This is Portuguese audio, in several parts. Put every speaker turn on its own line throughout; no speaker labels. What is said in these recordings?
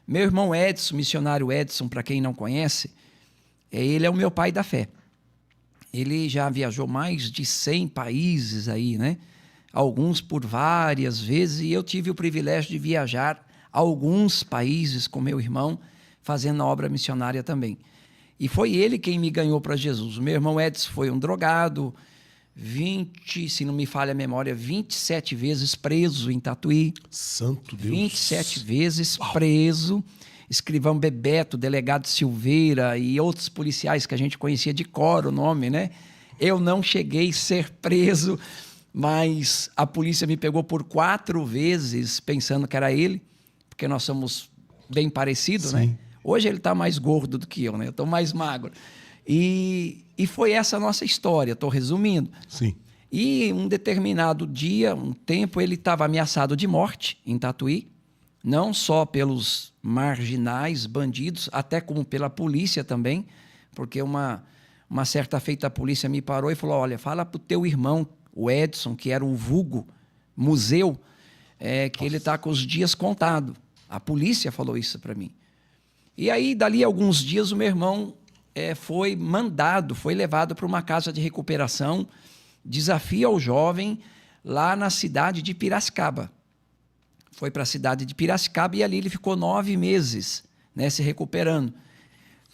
Meu irmão Edson, missionário Edson, para quem não conhece, ele é o meu pai da fé. Ele já viajou mais de 100 países aí, né? Alguns por várias vezes, e eu tive o privilégio de viajar a alguns países com meu irmão, fazendo a obra missionária também. E foi ele quem me ganhou para Jesus. O meu irmão Edson foi um drogado, se não me falha a memória, 27 vezes preso em Tatuí.
Santo Deus.
27 vezes preso. Escrivão Bebeto, delegado Silveira e outros policiais que a gente conhecia de cor o nome, né? Eu não cheguei a ser preso, mas a polícia me pegou por 4 vezes pensando que era ele, porque nós somos bem parecidos,
Sim.
né? Hoje ele está mais gordo do que eu, né? Eu estou mais magro. E foi essa a nossa história, estou resumindo.
Sim.
E um determinado dia, um tempo, ele estava ameaçado de morte em Tatuí, não só pelos marginais, bandidos, até como pela polícia também, porque uma certa feita a polícia me parou e falou, olha, fala para o teu irmão, o Edson, que era o vulgo museu, que ele está com os dias contados. A polícia falou isso para mim. E aí, dali a alguns dias, o meu irmão foi levado para uma casa de recuperação, desafio ao jovem, lá na cidade de Piracicaba. Foi para a cidade de Piracicaba e ali ele ficou 9 meses, né, se recuperando.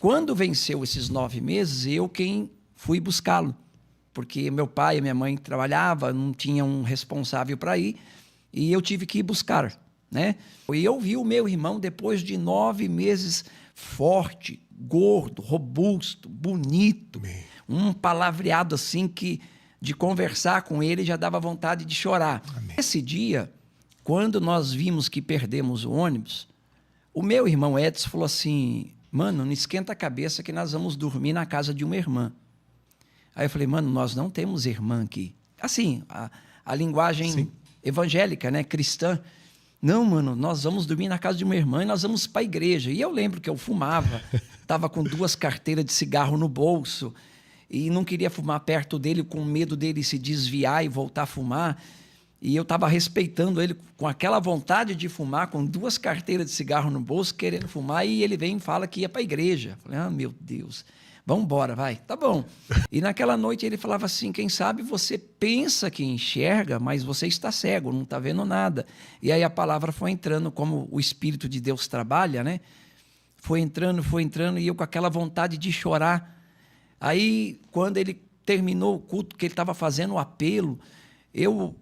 Quando venceu esses 9 meses, eu quem fui buscá-lo, porque meu pai e minha mãe trabalhavam, não tinha um responsável para ir, e eu tive que ir buscar, né? E eu vi o meu irmão, depois de 9 meses, forte, gordo, robusto, bonito, um palavreado assim que de conversar com ele já dava vontade de chorar. Amém. Esse dia, quando nós vimos que perdemos o ônibus, o meu irmão Edson falou assim, mano, não esquenta a cabeça que nós vamos dormir na casa de uma irmã. Aí eu falei, mano, nós não temos irmã aqui. Assim, a linguagem Sim. evangélica, né, cristã. Não, mano, nós vamos dormir na casa de uma irmã e nós vamos para a igreja. E eu lembro que eu fumava, estava com 2 carteiras de cigarro no bolso e não queria fumar perto dele com medo dele se desviar e voltar a fumar. E eu estava respeitando ele com aquela vontade de fumar, com 2 carteiras de cigarro no bolso, querendo fumar, e ele vem e fala que ia para a igreja. Falei, ah, meu Deus, vamos embora, vai. Tá bom. E naquela noite ele falava assim, quem sabe você pensa que enxerga, mas você está cego, não está vendo nada. E aí a palavra foi entrando, como o Espírito de Deus trabalha, né? Foi entrando, e eu com aquela vontade de chorar. Aí, quando ele terminou o culto, que ele estava fazendo o apelo, eu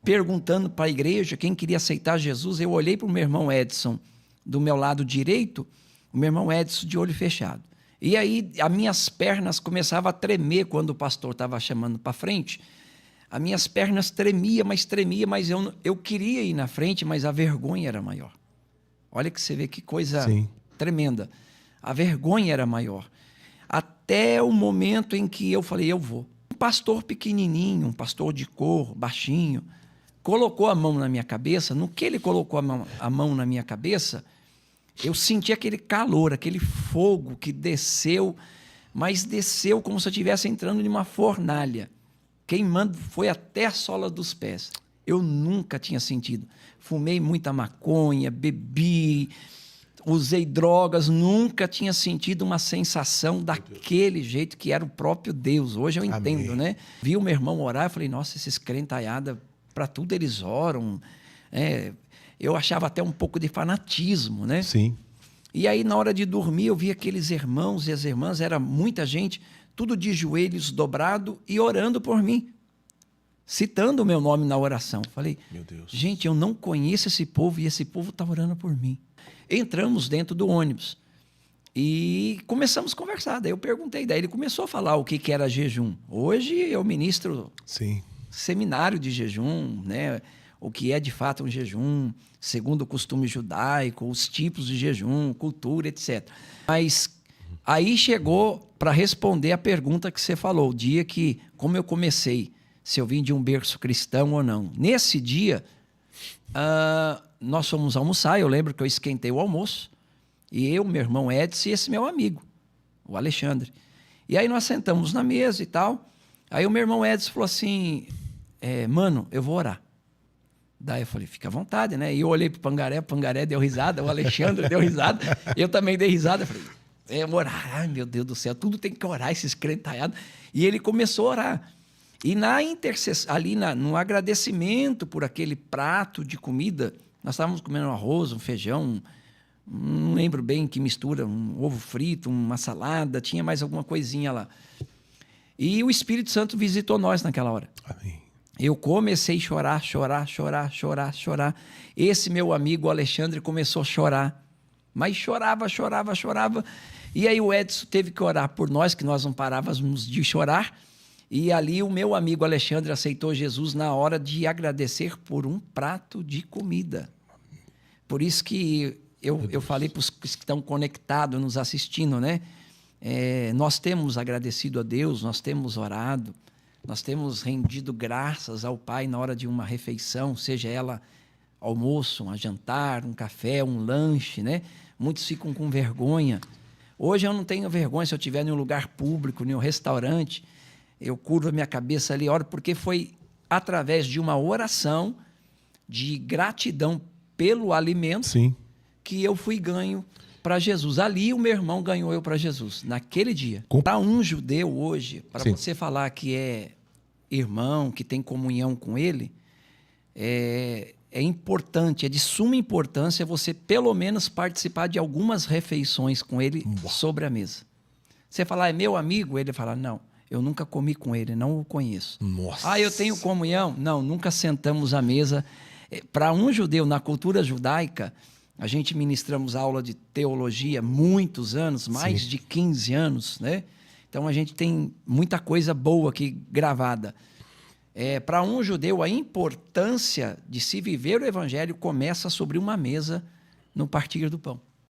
perguntando para a igreja quem queria aceitar Jesus, eu olhei para o meu irmão Edson do meu lado direito, o meu irmão Edson de olho fechado. E aí as minhas pernas começavam a tremer quando o pastor estava chamando para frente. As minhas pernas tremia, mas eu queria ir na frente, mas a vergonha era maior. Olha que você vê que coisa Sim. tremenda. A vergonha era maior. Até o momento em que eu falei, eu vou. Um pastor pequenininho, um pastor de cor, baixinho, colocou a mão na minha cabeça. No que ele colocou a mão na minha cabeça, eu senti aquele calor, aquele fogo que desceu, mas desceu como se eu estivesse entrando em uma fornalha. Queimando, foi até a sola dos pés. Eu nunca tinha sentido. Fumei muita maconha, bebi, usei drogas, nunca tinha sentido uma sensação daquele jeito que era o próprio Deus. Hoje eu entendo, Amém. Né? Vi o meu irmão orar, eu falei, nossa, esses crentaiada, para tudo eles oram. Eu achava até um pouco de fanatismo, né?
Sim.
E aí, na hora de dormir, eu vi aqueles irmãos e as irmãs, era muita gente, tudo de joelhos dobrado e orando por mim, citando o meu nome na oração. Falei, meu Deus. Gente, eu não conheço esse povo e esse povo está orando por mim. Entramos dentro do ônibus e começamos a conversar. Daí eu perguntei, daí ele começou a falar o que era jejum. Hoje eu ministro
Sim.
seminário de jejum, né? O que é de fato um jejum, segundo o costume judaico, os tipos de jejum, cultura, etc. Mas aí chegou para responder a pergunta que você falou, o dia que, como eu comecei, se eu vim de um berço cristão ou não. Nesse dia, nós fomos almoçar, eu lembro que eu esquentei o almoço, e eu, meu irmão Edson e esse meu amigo, o Alexandre. E aí nós sentamos na mesa e tal, aí o meu irmão Edson falou assim, mano, eu vou orar. Daí eu falei, fica à vontade, né? E eu olhei pro Pangaré, o Pangaré deu risada, o Alexandre deu risada, eu também dei risada. Eu falei, orar, ai meu Deus do céu, tudo tem que orar, esses crentalhados. E ele começou a orar. E na intercessão, ali no agradecimento por aquele prato de comida, nós estávamos comendo um arroz, um feijão, não lembro bem que mistura, um ovo frito, uma salada, tinha mais alguma coisinha lá. E o Espírito Santo visitou nós naquela hora.
Amém.
Eu comecei a chorar. Esse meu amigo Alexandre começou a chorar. Mas chorava. E aí o Edson teve que orar por nós, que nós não parávamos de chorar. E ali o meu amigo Alexandre aceitou Jesus na hora de agradecer por um prato de comida. Por isso que eu falei para os que estão conectados, nos assistindo, né? Nós temos agradecido a Deus, nós temos orado, nós temos rendido graças ao Pai na hora de uma refeição, seja ela almoço, um jantar, um café, um lanche, né? Muitos ficam com vergonha. Hoje eu não tenho vergonha se eu estiver em um lugar público, em um restaurante, eu curvo a minha cabeça ali, oro, porque foi através de uma oração de gratidão pelo alimento
Sim.
que eu fui ganho para Jesus. Ali o meu irmão ganhou eu para Jesus, naquele dia. Para um judeu hoje, para você falar que é irmão, que tem comunhão com ele, é importante, é de suma importância você pelo menos participar de algumas refeições com ele sobre a mesa. Você falar, é meu amigo? Ele fala, não, eu nunca comi com ele, não o conheço.
Nossa.
Eu tenho comunhão? Não, nunca sentamos à mesa. Para um judeu, na cultura judaica, a gente ministramos aula de teologia muitos anos, mais de 15 anos, né? Então, a gente tem muita coisa boa aqui gravada. Para um judeu, a importância de se viver o evangelho começa sobre uma mesa no partir do pão.